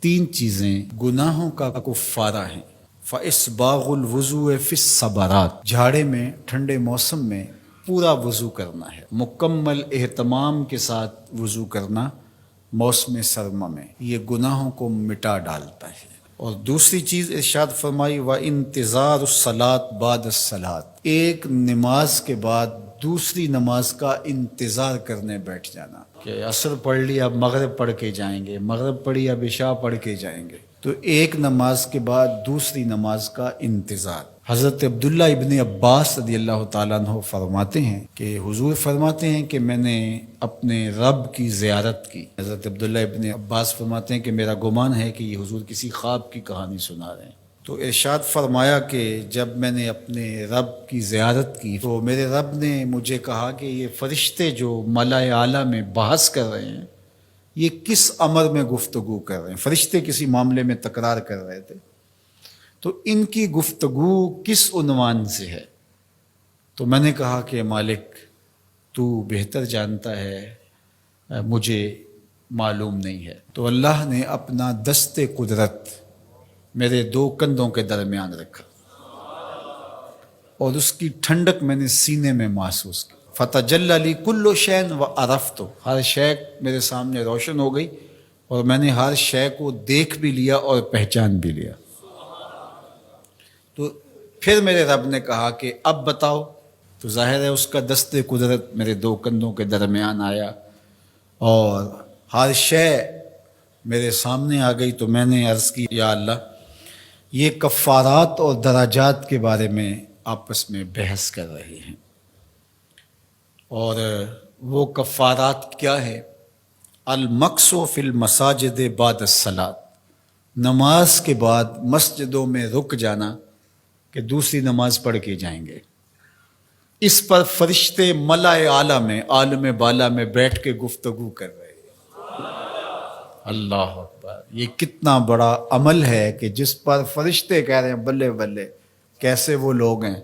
تین چیزیں گناہوں کا کفارہ ہیں۔ فَإِسْبَاغُ الْوُضُوءِ فِي الصَّبَرَاتِ، جھاڑے میں ٹھنڈے موسم میں پورا وضو کرنا ہے، مکمل اہتمام کے ساتھ وضو کرنا موسم سرما میں، یہ گناہوں کو مٹا ڈالتا ہے۔ اور دوسری چیز ارشاد فرمائی وَإِنْتِظَارُ الصَّلَاةِ بَعْدَ الصَّلَاةِ، ایک نماز کے بعد دوسری نماز کا انتظار کرنے بیٹھ جانا، کہ عصر پڑھ لی اب مغرب پڑھ کے جائیں گے، مغرب پڑھی اب عشاء پڑھ کے جائیں گے، تو ایک نماز کے بعد دوسری نماز کا انتظار۔ حضرت عبداللہ ابن عباس رضی اللہ تعالیٰ عنہ فرماتے ہیں کہ حضور فرماتے ہیں کہ میں نے اپنے رب کی زیارت کی۔ حضرت عبداللہ ابن عباس فرماتے ہیں کہ میرا گمان ہے کہ یہ حضور کسی خواب کی کہانی سنا رہے ہیں۔ تو ارشاد فرمایا کہ جب میں نے اپنے رب کی زیارت کی تو میرے رب نے مجھے کہا کہ یہ فرشتے جو ملائے اعلیٰ میں بحث کر رہے ہیں، یہ کس امر میں گفتگو کر رہے ہیں؟ فرشتے کسی معاملے میں تکرار کر رہے تھے، تو ان کی گفتگو کس عنوان سے ہے؟ تو میں نے کہا کہ مالک تو بہتر جانتا ہے، مجھے معلوم نہیں ہے۔ تو اللہ نے اپنا دست قدرت میرے دو کندھوں کے درمیان رکھا اور اس کی ٹھنڈک میں نے سینے میں محسوس کی۔ فَتَجَلَّ لِي كُلُّ شَيْءٍ وَعَرَفْتُ، ہر شے میرے سامنے روشن ہو گئی اور میں نے ہر شے کو دیکھ بھی لیا اور پہچان بھی لیا۔ تو پھر میرے رب نے کہا کہ اب بتاؤ، تو ظاہر ہے اس کا دست قدرت میرے دو کندھوں کے درمیان آیا اور ہر شے میرے سامنے آ گئی۔ تو میں نے عرض کی یا اللہ، یہ کفارات اور درجات کے بارے میں آپس میں بحث کر رہے ہیں، اور وہ کفارات کیا ہے؟ المکث فی المساجد بعد الصلاۃ، نماز کے بعد مسجدوں میں رک جانا کہ دوسری نماز پڑھ کے جائیں گے۔ اس پر فرشتے ملائے اعلیٰ میں، عالم بالا میں بیٹھ کے گفتگو کر رہے ہیں۔ اللہ اکبر، یہ کتنا بڑا عمل ہے کہ جس پر فرشتے کہہ رہے ہیں بلے بلے، کیسے وہ لوگ ہیں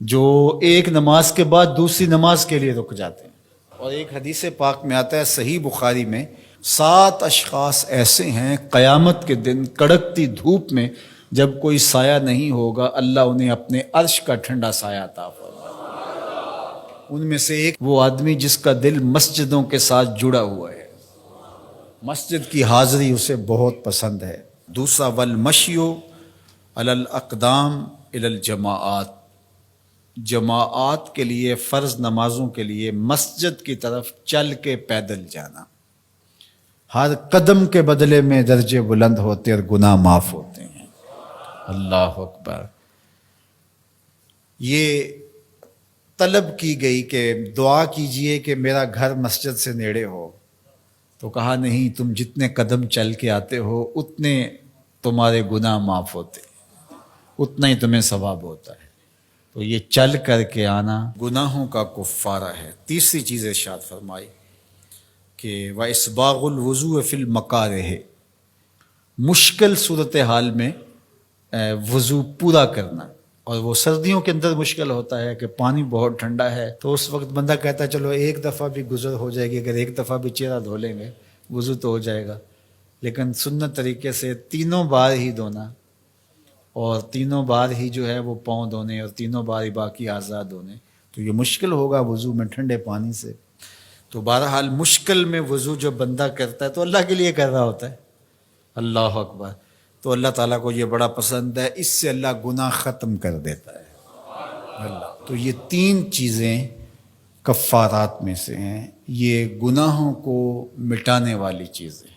جو ایک نماز کے بعد دوسری نماز کے لیے رک جاتے ہیں۔ اور ایک حدیث پاک میں آتا ہے صحیح بخاری میں، 7 اشخاص ایسے ہیں قیامت کے دن کڑکتی دھوپ میں جب کوئی سایہ نہیں ہوگا، اللہ انہیں اپنے عرش کا ٹھنڈا سایہ عطا فرمائے۔ ان میں سے ایک وہ آدمی جس کا دل مسجدوں کے ساتھ جڑا ہوا ہے، مسجد کی حاضری اسے بہت پسند ہے۔ دوسرا والمشی علی الاقدام الی الجماعات، جماعات کے لیے، فرض نمازوں کے لیے مسجد کی طرف چل کے پیدل جانا، ہر قدم کے بدلے میں درجے بلند ہوتے اور گناہ معاف ہوتے ہیں۔ اللہ اکبر۔ یہ طلب کی گئی کہ دعا کیجئے کہ میرا گھر مسجد سے نیڑے ہو، تو کہا نہیں، تم جتنے قدم چل کے آتے ہو اتنے تمہارے گناہ معاف ہوتے، اتنا ہی تمہیں ثواب ہوتا ہے۔ تو یہ چل کر کے آنا گناہوں کا کفارہ ہے۔ تیسری چیز ارشاد فرمائی کہ وَإِسْبَاغُ الْوُضُوءِ فِي الْمَكَارِهِ، مشکل صورتحال میں وضو پورا کرنا، اور وہ سردیوں کے اندر مشکل ہوتا ہے کہ پانی بہت ٹھنڈا ہے، تو اس وقت بندہ کہتا ہے چلو ایک دفعہ بھی گزر ہو جائے گی، اگر ایک دفعہ بھی چہرہ دھو لیں گے وضو تو ہو جائے گا، لیکن سنت طریقے سے 3 بار ہی دھونا، اور 3 بار ہی جو ہے وہ پاؤں دھونے، اور 3 بار ہی باقی اعضاء دھونے، تو یہ مشکل ہوگا وضو میں ٹھنڈے پانی سے۔ تو بہرحال مشکل میں وضو جو بندہ کرتا ہے تو اللہ کے لیے کر رہا ہوتا ہے۔ اللہ اکبر۔ تو اللہ تعالیٰ کو یہ بڑا پسند ہے، اس سے اللہ گناہ ختم کر دیتا ہے اللہ۔ تو یہ 3 چیزیں کفارات میں سے ہیں، یہ گناہوں کو مٹانے والی چیزیں۔